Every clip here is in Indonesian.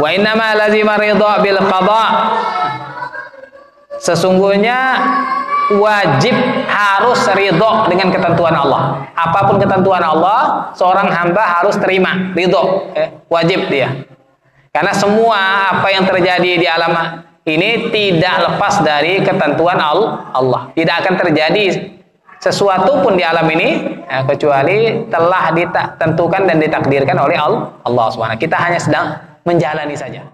Wa innama lazima ridha bil qada. Sesungguhnya wajib harus ridho dengan ketentuan Allah. Apapun ketentuan Allah, seorang hamba harus terima, ridho, wajib dia. Karena semua apa yang terjadi di alam ini tidak lepas dari ketentuan Allah. Tidak akan terjadi sesuatu pun di alam ini kecuali telah ditentukan dan ditakdirkan oleh Allah SWT. Kita hanya sedang menjalani saja.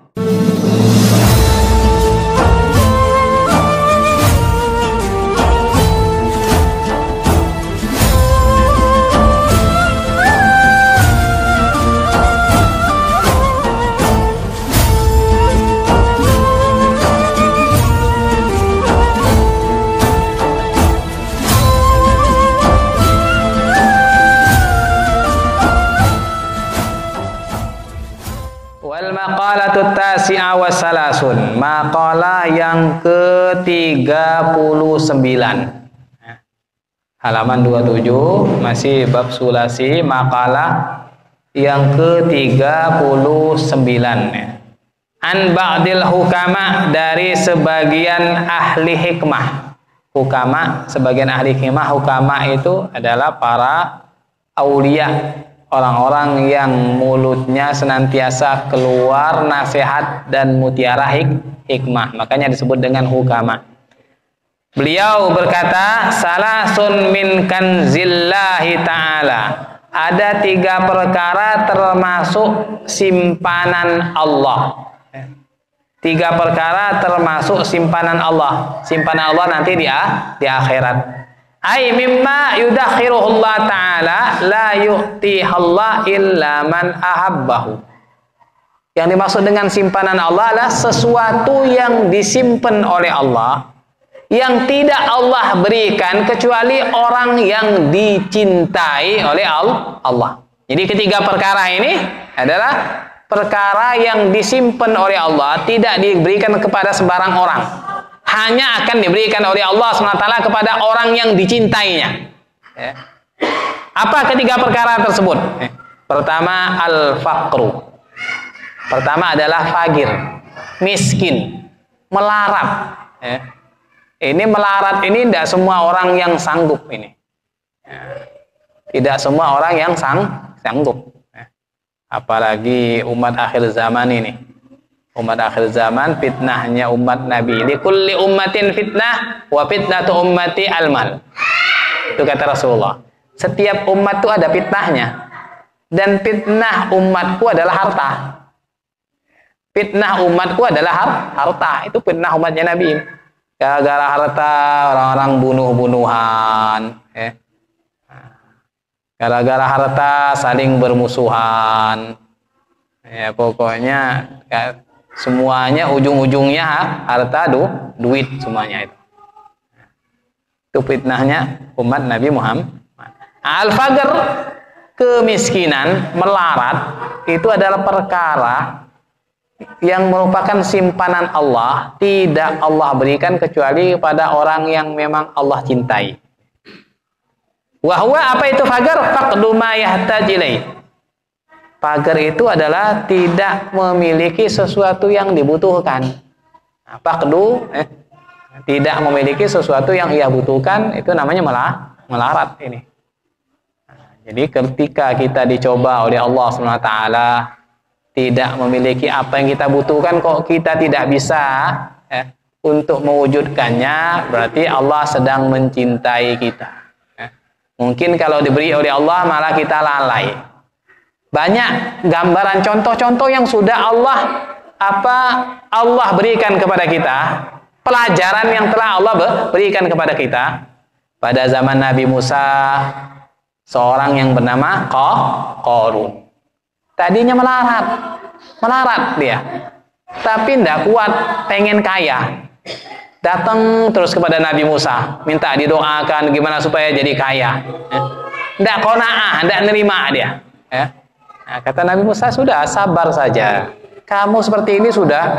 Maqalatut tasi'a wa salasun, maqalah yang ke-39, halaman 27, masih bab sulasi, maqalah yang ke-39. An ba'dil hukama, dari sebagian ahli hikmah. Hukama, sebagian ahli hikmah. Hukama itu adalah para aulia, orang-orang yang mulutnya senantiasa keluar nasihat dan mutiara hikmah, makanya disebut dengan hukama. Beliau berkata, salasun min kanzillahi ta'ala, ada 3 perkara termasuk simpanan Allah. 3 perkara termasuk simpanan Allah. Simpanan Allah nanti di akhirat. Ay mimma yudakhiruhullah ta'ala la yu'tihallah illa man ahabbahu. Yang dimaksud dengan simpanan Allah adalah sesuatu yang disimpan oleh Allah, yang tidak Allah berikan kecuali orang yang dicintai oleh Allah. Jadi ketiga perkara ini adalah perkara yang disimpan oleh Allah, tidak diberikan kepada sembarang orang, hanya akan diberikan oleh Allah SWT kepada orang yang dicintainya. Apa ketiga perkara tersebut? Pertama, al-faqru. Pertama adalah fakir, miskin, melarat. Ini melarat ini tidak semua orang yang sanggup ini. Tidak semua orang yang sanggup. Apalagi umat akhir zaman ini. Umat akhir zaman, fitnahnya umat Nabi. Li kulli ummatin fitnah wa fitnatu ummati al-mal. Itu kata Rasulullah. Setiap umat itu ada fitnahnya. Dan fitnah umatku adalah harta. Fitnah umatku adalah harta. Itu fitnah umatnya Nabi. Gara-gara harta, orang-orang bunuh-bunuhan. Gara-gara harta, saling bermusuhan. Ya, pokoknya semuanya ujung-ujungnya harta, duit semuanya itu. Itu fitnahnya umat Nabi Muhammad. Al-faqr, kemiskinan, melarat, itu adalah perkara yang merupakan simpanan Allah, tidak Allah berikan kecuali kepada orang yang memang Allah cintai. Wahwa, apa itu faqr? Faqdu ma yahtaj ilaih. Faqr itu adalah tidak memiliki sesuatu yang dibutuhkan. Faqdu, tidak memiliki sesuatu yang ia butuhkan, itu namanya melarat ini. Jadi ketika kita dicoba oleh Allah SWT, tidak memiliki apa yang kita butuhkan, kok kita tidak bisa untuk mewujudkannya, berarti Allah sedang mencintai kita. Mungkin kalau diberi oleh Allah malah kita lalai. Banyak gambaran contoh-contoh yang sudah Allah berikan kepada kita, pelajaran yang telah Allah berikan kepada kita. Pada zaman Nabi Musa, seorang yang bernama Qarun. Tadinya melarat dia, tapi tidak kuat, pengen kaya. Datang terus kepada Nabi Musa, minta didoakan gimana supaya jadi kaya. Tidak qanaah, tidak nerima dia. Nah, kata Nabi Musa, sudah sabar saja. Kamu seperti ini sudah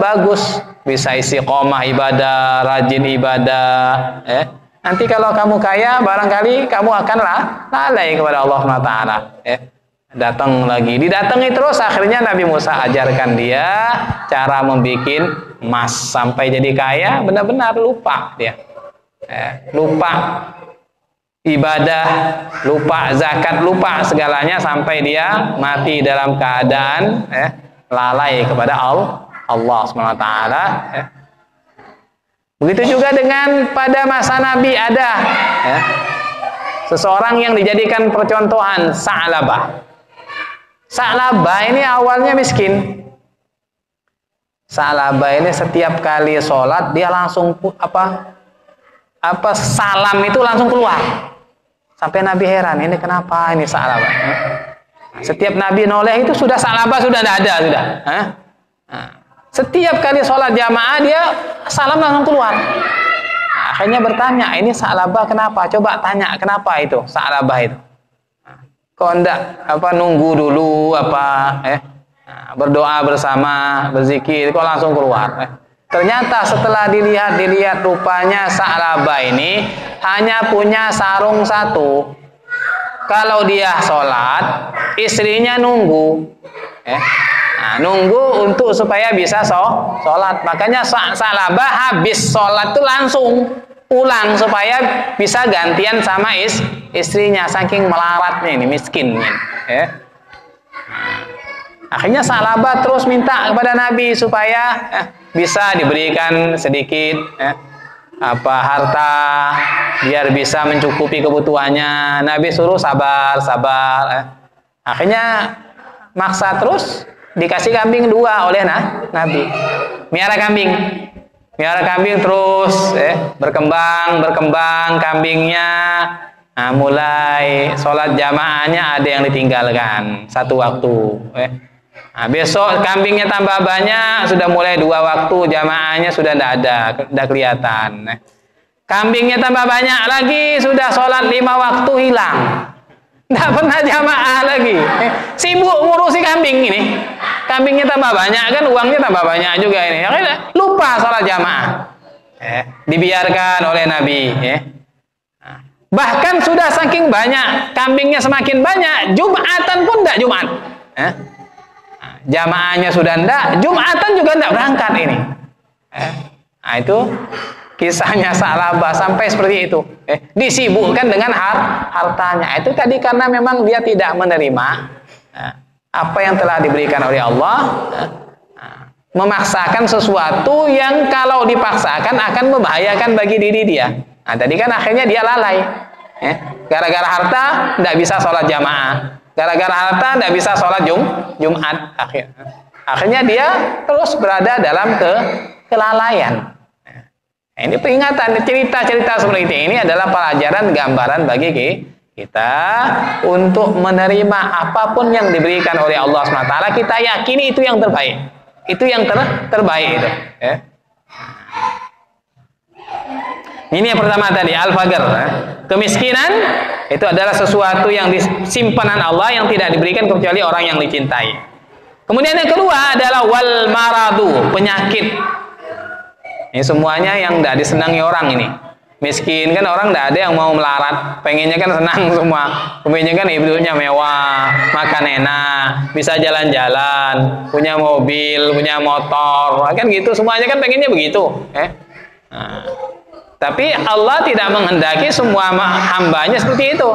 bagus, bisa istiqomah ibadah, rajin ibadah. Nanti kalau kamu kaya, barangkali kamu akan lalai kepada Allah SWT. Datang lagi, didatangi terus, akhirnya Nabi Musa ajarkan dia cara membuat emas sampai jadi kaya, benar-benar lupa dia. Lupa ibadah, lupa zakat, lupa segalanya sampai dia mati dalam keadaan lalai kepada Allah SWT. Begitu juga dengan pada masa Nabi ada seseorang yang dijadikan percontohan, Sa'labah. Sa'labah ini awalnya miskin. Sa'labah ini setiap kali sholat dia langsung salam itu langsung keluar. Sampai Nabi heran, ini kenapa ini Sa'labah? Setiap Nabi noleh itu sudah Sa'labah sudah tidak ada sudah. Setiap kali sholat jamaah dia salam langsung keluar. Akhirnya bertanya, ini Sa'labah kenapa? Coba tanya kenapa itu Sa'labah itu. Kok enggak nunggu dulu berdoa bersama, berzikir, kok langsung keluar. Ternyata setelah dilihat rupanya Sa'labah ini hanya punya sarung satu. Kalau dia sholat, istrinya nunggu. Nunggu untuk supaya bisa sholat. Makanya Sa'labah habis sholat tuh langsung pulang supaya bisa gantian sama istrinya, saking melaratnya ini, miskin ini. Akhirnya Sa'labah terus minta kepada Nabi supaya bisa diberikan sedikit harta biar bisa mencukupi kebutuhannya. Nabi suruh sabar. Akhirnya maksa terus, dikasih kambing 2 oleh Nabi. Miara kambing terus berkembang kambingnya. Mulai sholat jamaahnya ada yang ditinggalkan 1 waktu. Besok kambingnya tambah banyak, sudah mulai 2 waktu jamaahnya sudah tidak kelihatan. Kambingnya tambah banyak lagi, sudah sholat 5 waktu hilang. Tidak pernah jamaah lagi. Sibuk ngurusi kambing ini. Kambingnya tambah banyak kan, uangnya tambah banyak juga ini. Lupa sholat jamaah. Dibiarkan oleh Nabi. Bahkan sudah saking banyak, kambingnya semakin banyak, Jumatan pun tidak Jumat. Jamaahnya sudah tidak, Jumatan juga tidak berangkat ini. Itu kisahnya Sa'labah sampai seperti itu. Disibukkan dengan hartanya. Itu tadi karena memang dia tidak menerima apa yang telah diberikan oleh Allah, memaksakan sesuatu yang kalau dipaksakan akan membahayakan bagi diri dia. Tadi kan akhirnya dia lalai. Gara-gara harta tidak bisa sholat jamaah. Gara-gara harta tidak bisa sholat Jumat. Akhirnya dia terus berada dalam kelalaian. Ini peringatan, cerita-cerita seperti ini adalah pelajaran, gambaran bagi kita untuk menerima apapun yang diberikan oleh Allah SWT. Kita yakini itu yang terbaik. Itu yang terbaik itu. Ini yang pertama tadi, al-faqr. Kemiskinan itu adalah sesuatu yang simpanan Allah yang tidak diberikan kecuali orang yang dicintai. Kemudian yang kedua adalah wal maradu, penyakit. Ini semuanya yang tidak disenangi orang ini. Miskin kan orang tidak ada yang mau melarat, pengennya kan senang semua. Pengennya kan hidupnya mewah, makan enak, bisa jalan-jalan, punya mobil, punya motor, kan gitu. Semuanya kan pengennya begitu. Tapi Allah tidak menghendaki semua hambanya seperti itu.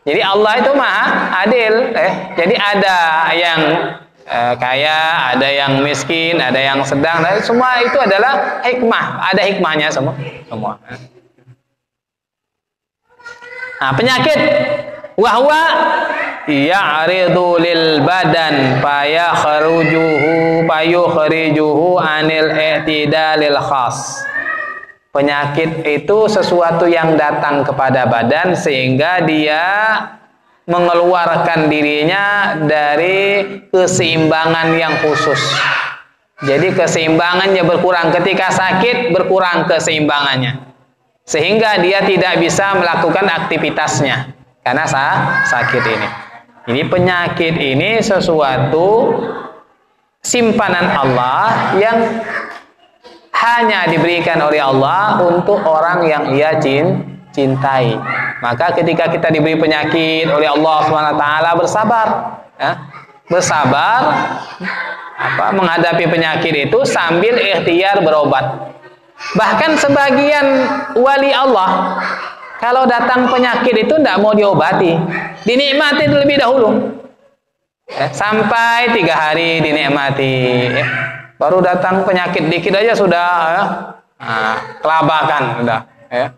Jadi Allah itu maha adil. Jadi ada yang kaya, ada yang miskin, ada yang sedang, semua itu adalah hikmah, ada hikmahnya semua. Penyakit wahwa ya'ridu lil badan fayukhrijuhu anil i'tidalil khas. Penyakit itu sesuatu yang datang kepada badan sehingga dia mengeluarkan dirinya dari keseimbangan yang khusus. Jadi keseimbangannya berkurang, ketika sakit berkurang keseimbangannya, sehingga dia tidak bisa melakukan aktivitasnya karena sakit ini. Jadi penyakit ini sesuatu simpanan Allah yang hanya diberikan oleh Allah untuk orang yang ia cintai. Maka ketika kita diberi penyakit oleh Allah SWT, bersabar, ya. Bersabar menghadapi penyakit itu sambil ikhtiar berobat. Bahkan sebagian wali Allah, kalau datang penyakit itu tidak mau diobati, dinikmati terlebih dahulu, ya. Sampai 3 hari dinikmati, ya. Baru datang penyakit dikit aja sudah, ya. Kelabakan sudah, ya.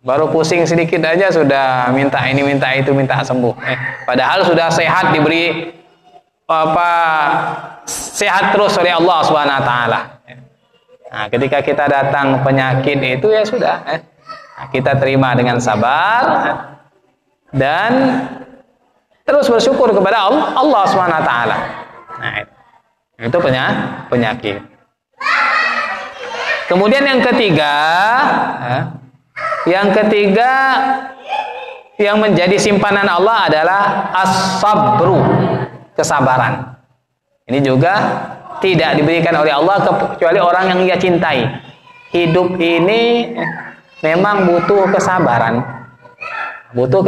Baru pusing sedikit aja sudah minta ini, minta itu, minta sembuh. Padahal sudah sehat, diberi sehat terus oleh Allah SWT. Nah, ketika kita datang penyakit itu ya sudah, kita terima dengan sabar dan terus bersyukur kepada Allah SWT. Nah, itu penyakit. Kemudian yang ketiga, yang menjadi simpanan Allah adalah as-sabru, kesabaran. Ini juga tidak diberikan oleh Allah kecuali orang yang Ia cintai. Hidup ini memang butuh kesabaran. Butuh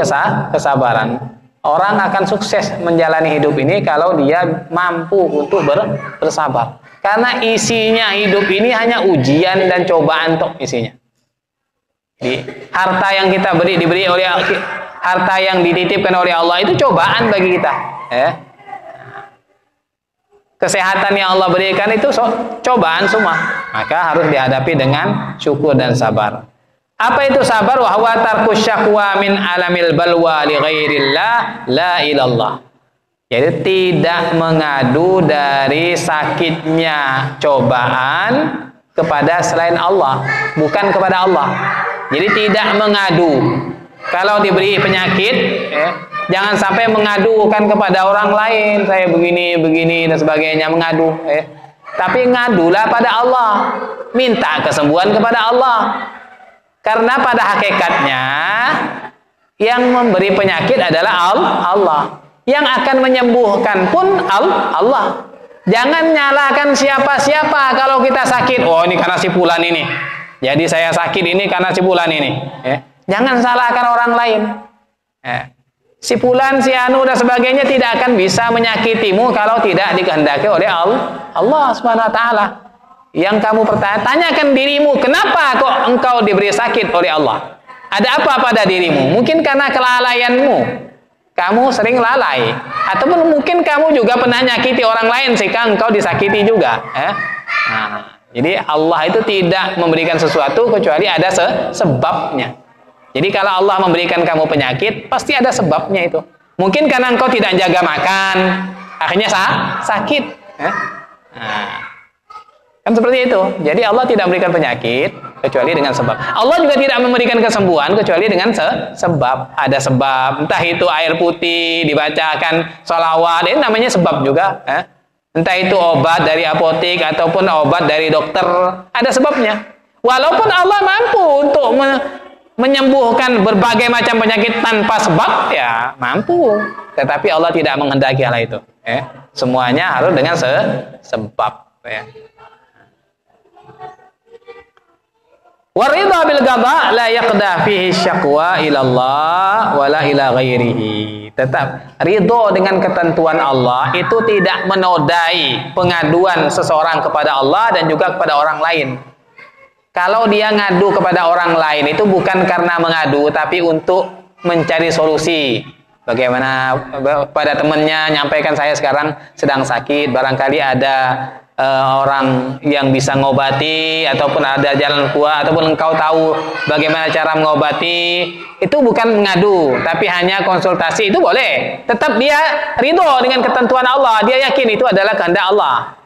kesabaran. Orang akan sukses menjalani hidup ini kalau dia mampu untuk bersabar. Karena isinya hidup ini hanya ujian dan cobaan tok isinya. Di harta yang kita diberi oleh harta yang dititipkan oleh Allah itu cobaan bagi kita, ya. Kesehatan yang Allah berikan itu cobaan semua, maka harus dihadapi dengan syukur dan sabar. Apa itu sabar? Wa huwa tarkus syakwa min alamil balwa li ghairillah la ilallah. Jadi tidak mengadu dari sakitnya cobaan kepada selain Allah, bukan kepada Allah. Jadi tidak mengadu. Kalau diberi penyakit, ya, jangan sampai mengadukan kepada orang lain, saya begini dan sebagainya, mengadu. Tapi ngadulah pada Allah, minta kesembuhan kepada Allah. Karena pada hakikatnya yang memberi penyakit adalah Allah. Yang akan menyembuhkan pun Allah. Jangan nyalakan siapa-siapa kalau kita sakit. Oh, ini karena si fulan ini. Jadi saya sakit ini karena si fulan ini. Jangan salahkan orang lain. Si fulan, si anu dan sebagainya tidak akan bisa menyakitimu kalau tidak dikehendaki oleh Allah SWT. Yang kamu tanyakan dirimu, kenapa kok engkau diberi sakit oleh Allah? Ada apa pada dirimu? Mungkin karena kelalaianmu. Kamu sering lalai. Ataupun mungkin kamu juga pernah nyakiti orang lain sehingga engkau disakiti juga. Jadi Allah itu tidak memberikan sesuatu kecuali ada sebabnya. Jadi kalau Allah memberikan kamu penyakit, pasti ada sebabnya itu. Mungkin karena engkau tidak jaga makan, akhirnya sakit. Kan seperti itu. Jadi Allah tidak memberikan penyakit kecuali dengan sebab. Allah juga tidak memberikan kesembuhan kecuali dengan sebab. Ada sebab. Entah itu air putih dibacakan sholawat, ini namanya sebab juga. Entah itu obat dari apotek ataupun obat dari dokter, ada sebabnya. Walaupun Allah mampu untuk menyembuhkan berbagai macam penyakit tanpa sebab, ya mampu. Tetapi Allah tidak menghendaki hal itu. Semuanya harus dengan sebab. Waridha bil qada la yaqda fihi syaqwa ila Allah wala ila ghairihi. Tetap ridho dengan ketentuan Allah itu tidak menodai pengaduan seseorang kepada Allah dan juga kepada orang lain. Kalau dia ngadu kepada orang lain itu bukan karena mengadu, tapi untuk mencari solusi. Bagaimana pada temannya nyampaikan, saya sekarang sedang sakit, barangkali ada orang yang bisa ngobati, ataupun ada jalan keluar, ataupun engkau tahu bagaimana cara mengobati. Itu bukan mengadu, tapi hanya konsultasi. Itu boleh. Tetap dia ridho dengan ketentuan Allah, dia yakin itu adalah kehendak Allah.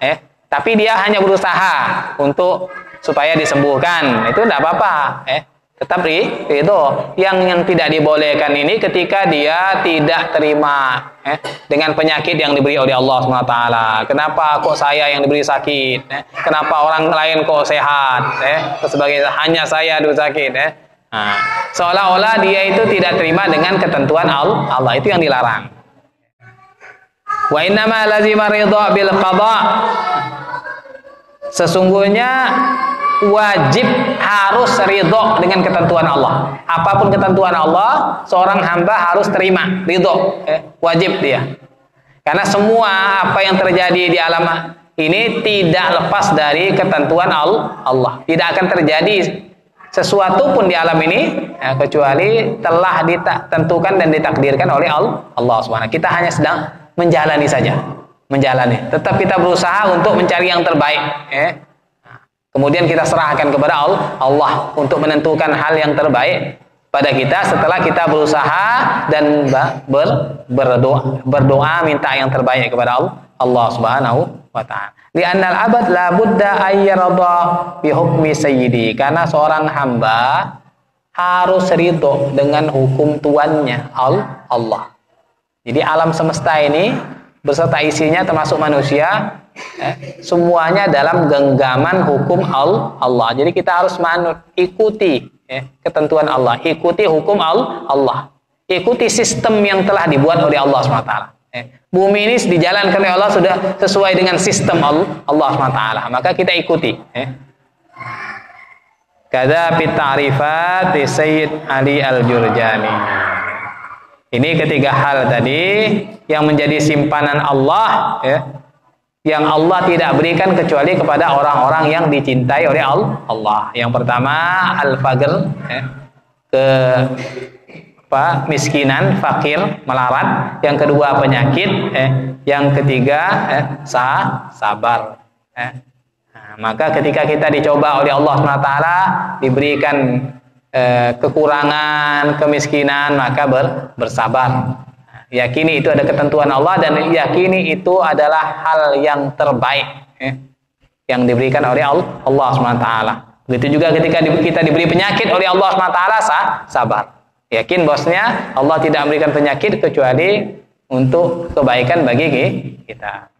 Tapi dia hanya berusaha untuk supaya disembuhkan, itu tidak apa-apa. Tetap ridho. Yang tidak dibolehkan ini ketika dia tidak terima dengan penyakit yang diberi oleh Allah SWT. Kenapa kok saya yang diberi sakit? Kenapa orang lain kok sehat? Sebagai hanya saya dulu sakit. Seolah-olah dia itu tidak terima dengan ketentuan Allah. Itu yang dilarang. Wa innama lazima ridha bil qada. Sesungguhnya wajib harus ridho dengan ketentuan Allah. Apapun ketentuan Allah, seorang hamba harus terima, ridho, wajib dia. Karena semua apa yang terjadi di alam ini tidak lepas dari ketentuan Allah. Tidak akan terjadi sesuatu pun di alam ini kecuali telah ditentukan dan ditakdirkan oleh Allah SWT. Kita hanya sedang menjalani saja, menjalani. Tetap kita berusaha untuk mencari yang terbaik. Kemudian kita serahkan kepada Allah untuk menentukan hal yang terbaik pada kita setelah kita berusaha dan berdoa minta yang terbaik kepada Allah Subhanahu wa ta'ala. Li'annal abad la budda ayyarada bi hukmi sayyidi. Karena seorang hamba harus ridho dengan hukum tuannya Allah. Jadi alam semesta ini beserta isinya termasuk manusia, semuanya dalam genggaman hukum Allah. Jadi kita harus ikuti ketentuan Allah, ikuti hukum Allah, ikuti sistem yang telah dibuat oleh Allah SWT. Bumi ini dijalankan oleh Allah sudah sesuai dengan sistem Allah SWT, maka kita ikuti. Kada fi ta'rifat Sayyid Ali Al-Jurjani. Ini ketiga hal tadi yang menjadi simpanan Allah, yang Allah tidak berikan kecuali kepada orang-orang yang dicintai oleh Allah. Yang pertama al-faqr, miskinan, fakir, melarat. Yang kedua penyakit, yang ketiga sabar. Nah, maka ketika kita dicoba oleh Allah SWT, diberikan kekurangan, kemiskinan, maka bersabar. Yakini itu ada ketentuan Allah dan yakini itu adalah hal yang terbaik yang diberikan oleh Allah SWT. Begitu juga ketika kita diberi penyakit oleh Allah SWT, sabar. Yakin bosnya Allah tidak memberikan penyakit kecuali untuk kebaikan bagi kita.